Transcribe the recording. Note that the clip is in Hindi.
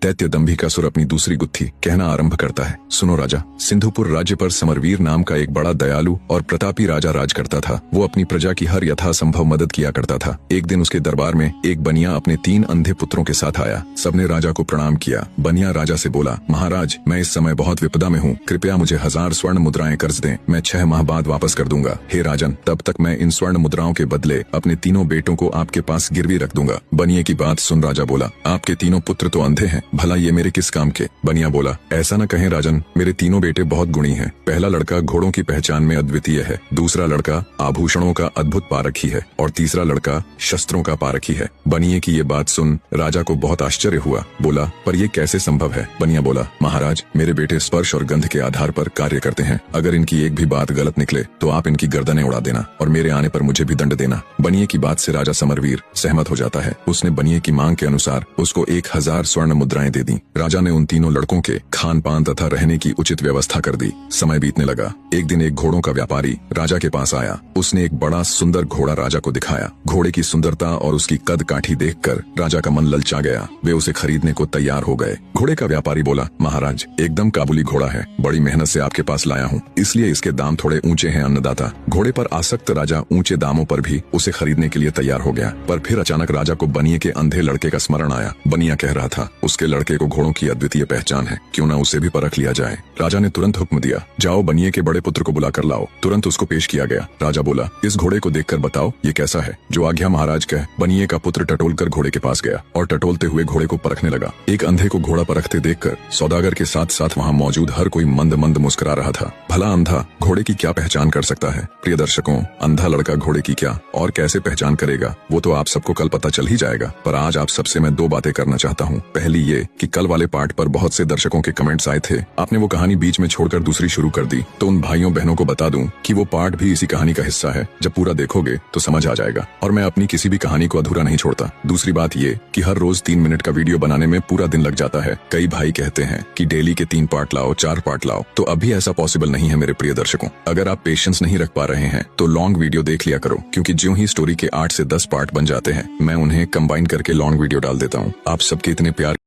दैत्य दंभिकासुर अपनी दूसरी गुत्थी कहना आरंभ करता है। सुनो राजा, सिंधुपुर राज्य पर समरवीर नाम का एक बड़ा दयालु और प्रतापी राजा राज करता था। वो अपनी प्रजा की हर यथासंभव मदद किया करता था। एक दिन उसके दरबार में एक बनिया अपने 3 अंधे पुत्रों के साथ आया। सबने राजा को प्रणाम किया। बनिया राजा से बोला, महाराज, मैं इस समय बहुत विपदा में हूँ, कृपया मुझे 1000 स्वर्ण मुद्राएं कर्ज दें, मैं 6 माह बाद वापस कर दूंगा। हे राजन, तब तक मैं इन स्वर्ण मुद्राओं के बदले अपने 3 बेटों को आपके पास गिरवी रख दूंगा। बनिए की बात सुन राजा बोला, आपके 3 पुत्र तो अंधे हैं, भला ये मेरे किस काम के? बनिया बोला, ऐसा न कहें राजन, मेरे 3 बेटे बहुत गुणी हैं। पहला लड़का घोड़ों की पहचान में अद्वितीय है, दूसरा लड़का आभूषणों का अद्भुत पारखी है और तीसरा लड़का शस्त्रों का पारखी है। बनिए की ये बात सुन राजा को बहुत आश्चर्य हुआ। बोला, पर ये कैसे संभव है? बनिया बोला, महाराज, मेरे बेटे स्पर्श और गंध के आधार पर कार्य करते हैं। अगर इनकी एक भी बात गलत निकले तो आप इनकी गर्दनें उड़ा देना और मेरे आने पर मुझे भी दंड देना। बनिए की बात से राजा समरवीर सहमत हो जाता है। उसने बनिए की मांग के अनुसार उसको 1000 स्वर्ण मुद्राएं दे दी। राजा ने उन 3 लड़कों के खान पान तथा रहने की उचित व्यवस्था कर दी। समय बीतने लगा। एक दिन एक घोड़ों का व्यापारी राजा के पास आया। उसने एक बड़ा सुंदर घोड़ा राजा को दिखाया। घोड़े की सुंदरता और उसकी कद काठी देखकर राजा का मन ललचा गया। वे उसे खरीदने को तैयार हो गए। घोड़े का व्यापारी बोला, महाराज, एकदम काबुली घोड़ा है, बड़ी मेहनत से आपके पास लाया हूँ, इसलिए इसके दाम थोड़े ऊंचे हैं अन्नदाता। घोड़े पर आसक्त राजा ऊंचे दामों पर भी उसे खरीदने के लिए तैयार हो गया। पर फिर अचानक राजा को बनिए के अंधे लड़के का स्मरण आया। बनिया कह रहा था, उसके लड़के को घोड़ों की अद्वितीय पहचान है, क्यों न उसे भी परख लिया जाए। राजा ने तुरंत हुक्म दिया, जाओ बनिए के बड़े पुत्र को बुला कर लाओ। तुरंत उसको पेश किया गया। राजा बोला, इस घोड़े को देखकर बताओ ये कैसा है? जो आज्ञा महाराज कह। बनिए का पुत्र टटोल कर घोड़े के पास गया और टटोलते हुए घोड़े को परखने लगा। एक अंधे को घोड़ा परखते देखकर सौदागर के साथ साथ वहाँ मौजूद हर कोई मंद मंद मुस्कुरा रहा था। भला अंधा घोड़े की क्या पहचान कर सकता है? प्रिय दर्शकों, अंधा लड़का घोड़े की क्या और कैसे पहचान करेगा वो तो आप सबको कल पता चल ही जाएगा। पर आज आप सबसे मैं 2 बातें करना चाहता हूँ। पहली ये कि कल वाले पार्ट पर बहुत से दर्शकों के कमेंट्स आए थे। आपने वो कहानी बीच में छोड़कर दूसरी शुरू कर दी, तो उन भाइयों बहनों को बता दूं कि वो पार्ट भी इसी कहानी का हिस्सा है। जब पूरा देखोगे तो समझ आ जाएगा और मैं अपनी किसी भी कहानी को अधूरा नहीं छोड़ता। दूसरी बात ये कि हर रोज 3 मिनट का वीडियो बनाने में पूरा दिन लग जाता है। कई भाई कहते हैं कि डेली के 3 पार्ट लाओ, 4 पार्ट लाओ, तो अभी ऐसा पॉसिबल नहीं है मेरे प्रिय दर्शकों। अगर आप पेशेंस नहीं रख पा रहे हैं तो लॉन्ग वीडियो देख लिया करो, क्योंकि ज्यों ही स्टोरी के 8 से 10 पार्ट बन जाते हैं मैं उन्हें कंबाइन करके लॉन्ग वीडियो डाल देता हूँ। आप सबके इतने प्यार